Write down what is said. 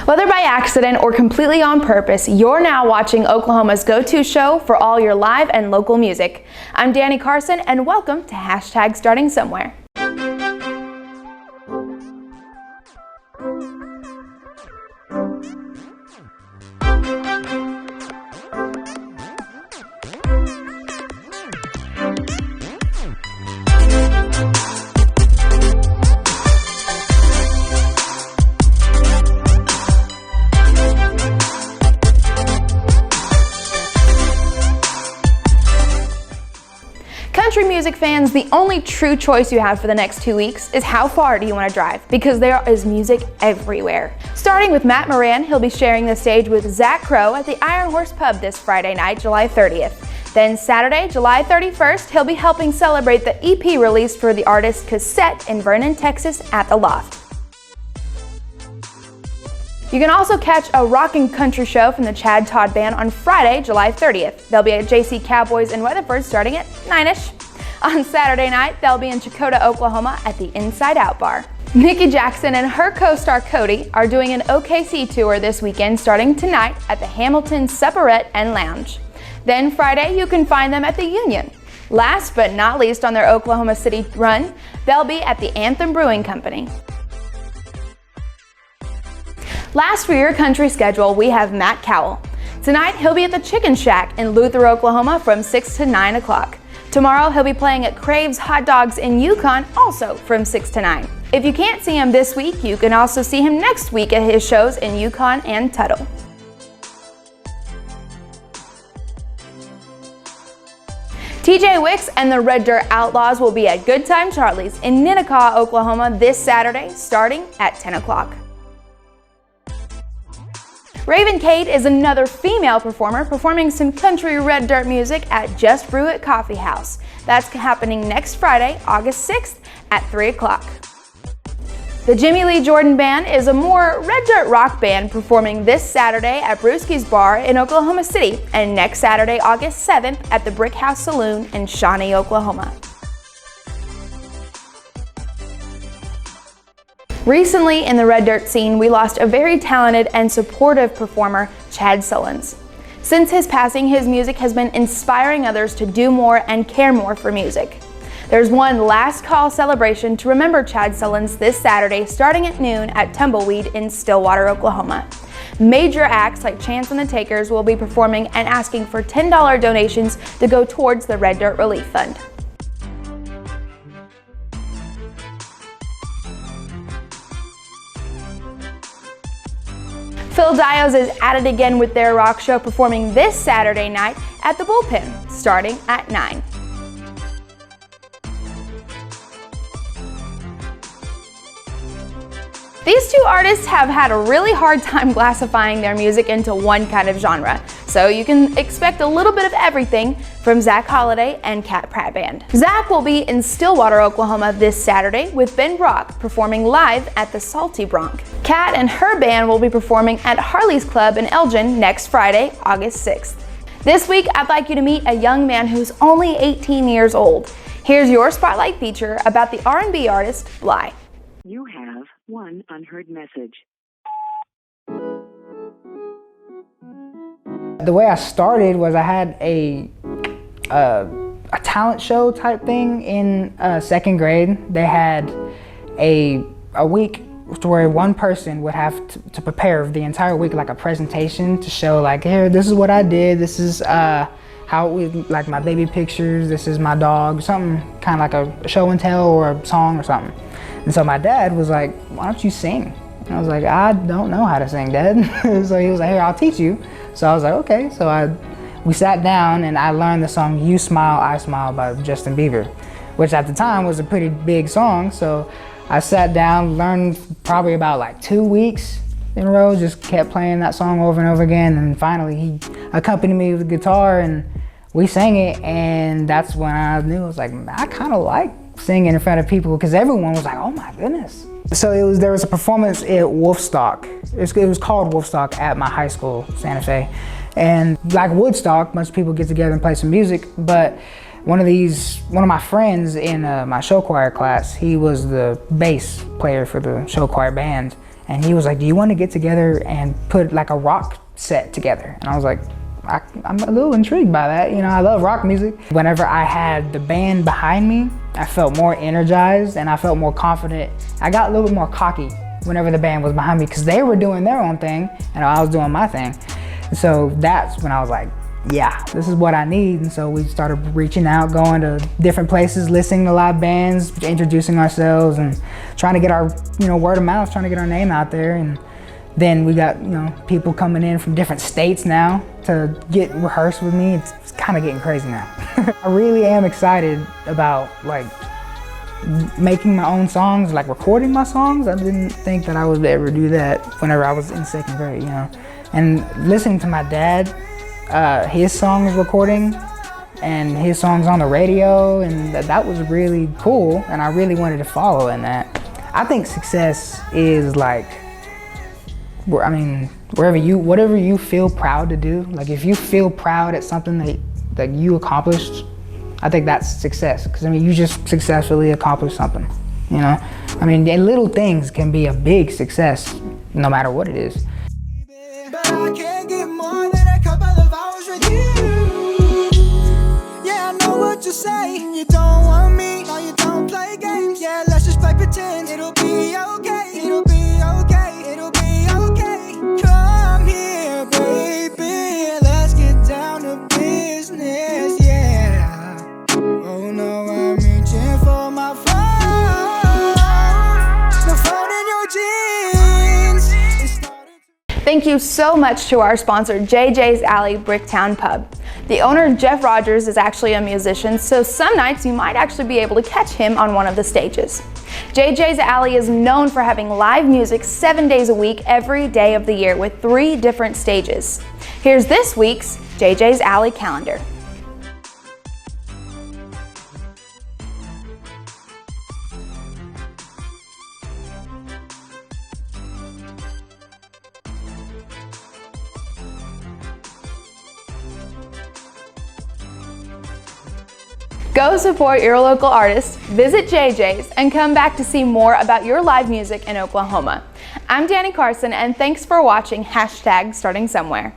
Whether by accident or completely on purpose, you're now watching Oklahoma's go-to show for all your live and local music. I'm Danny Carson, and welcome to #StartingSomewhere. Country music fans, the only true choice you have for the next 2 weeks is how far do you want to drive, because there is music everywhere. Starting with Matt Moran, he'll be sharing the stage with Zach Crow at the Iron Horse Pub this Friday night, July 30th. Then Saturday, July 31st, he'll be helping celebrate the EP released for the artist Cassette in Vernon, Texas at the Loft. You can also catch a rockin' country show from the Chad Todd Band on Friday, July 30th. They'll be at JC Cowboys in Weatherford starting at 9-ish. On Saturday night, they'll be in Chakota, Oklahoma at the Inside Out Bar. Nikki Jackson and her co-star Cody are doing an OKC tour this weekend starting tonight at the Hamilton Supperette and Lounge. Then Friday, you can find them at the Union. Last but not least on their Oklahoma City run, they'll be at the Anthem Brewing Company. Last for your country schedule, we have Matt Cowell. Tonight, he'll be at the Chicken Shack in Luther, Oklahoma from 6 to 9 o'clock. Tomorrow, he'll be playing at Crave's Hot Dogs in Yukon, also from 6 to 9. If you can't see him this week, you can also see him next week at his shows in Yukon and Tuttle. TJ Wicks and the Red Dirt Outlaws will be at Good Time Charlie's in Ninnekah, Oklahoma this Saturday, starting at 10 o'clock. Raven Kate is another female performer performing some country red dirt music at Just Brew It Coffee House. That's happening next Friday, August 6th at 3 o'clock. The Jimmy Lee Jordan Band is a more red dirt rock band performing this Saturday at Brewski's Bar in Oklahoma City and next Saturday, August 7th at the Brick House Saloon in Shawnee, Oklahoma. Recently in the red dirt scene, we lost a very talented and supportive performer, Chad Sullins. Since his passing, his music has been inspiring others to do more and care more for music. There's one last call celebration to remember Chad Sullins this Saturday starting at noon at Tumbleweed in Stillwater, Oklahoma. Major acts like Chance and the Takers will be performing and asking for $10 donations to go towards the Red Dirt Relief Fund. Phil Dios is at it again with their rock show performing this Saturday night at the Bullpen, starting at 9. These two artists have had a really hard time classifying their music into one kind of genre, so you can expect a little bit of everything from Zach Holiday and Cat Pratt Band. Zach will be in Stillwater, Oklahoma this Saturday with Ben Brock performing live at the Salty Bronc. Cat and her band will be performing at Harley's Club in Elgin next Friday, August 6th. This week, I'd like you to meet a young man who's only 18 years old. Here's your spotlight feature about the R&B artist Bly. You have one unheard message. The way I started was I had a talent show type thing in second grade. They had a week where one person would have to prepare the entire week like a presentation to show like, here, this is what I did. This is how we like my baby pictures. This is my dog. Something kind of like a show and tell or a song or something. And so my dad was like, why don't you sing? And I was like, I don't know how to sing, Dad. So he was like, here, I'll teach you. So I was like, okay. So we sat down and I learned the song You Smile, I Smile by Justin Bieber, which at the time was a pretty big song. So I sat down, learned probably about like 2 weeks in a row, just kept playing that song over and over again. And finally he accompanied me with the guitar and we sang it. And that's when I knew, I was like, I kind of like singing in front of people because everyone was like, oh my goodness. So there was a performance at Wolfstock. It was called Wolfstock at my high school, Santa Fe. And like Woodstock, most people get together and play some music, but one of my friends in my show choir class, he was the bass player for the show choir band. And he was like, do you want to get together and put like a rock set together? And I was like, I'm a little intrigued by that. You know, I love rock music. Whenever I had the band behind me, I felt more energized and I felt more confident. I got a little bit more cocky whenever the band was behind me because they were doing their own thing and I was doing my thing. So that's when I was like, yeah, this is what I need. And so we started reaching out, going to different places, listening to live bands, introducing ourselves and trying to get our, word of mouth, trying to get our name out there. And then we got, people coming in from different states now to get rehearsed with me. It's kind of getting crazy now. I really am excited about like making my own songs, like recording my songs. I didn't think that I would ever do that whenever I was in second grade, And listening to my dad, his songs recording and his songs on the radio, and that was really cool, and I really wanted to follow in that. I think success is like, whatever you feel proud to do, like if you feel proud at something that you accomplished, I think that's success, because you just successfully accomplished something, and little things can be a big success no matter what it is. But I can't get more than a couple of hours with you. Yeah, I know what you say. You don't want me, no, you don't play games. Yeah, let's just play pretend. It'll be okay, it'll be okay, it'll be okay. Come here, baby, let's get down to business, yeah. Oh no, I'm reaching for my phone. The phone in your jeans. Thank you so much to our sponsor, JJ's Alley Bricktown Pub. The owner, Jeff Rogers, is actually a musician, so some nights you might actually be able to catch him on one of the stages. JJ's Alley is known for having live music 7 days a week, every day of the year, with 3 different stages. Here's this week's JJ's Alley calendar. Go support your local artists, visit JJ's, and come back to see more about your live music in Oklahoma. I'm Danny Carson, and thanks for watching #StartingSomewhere.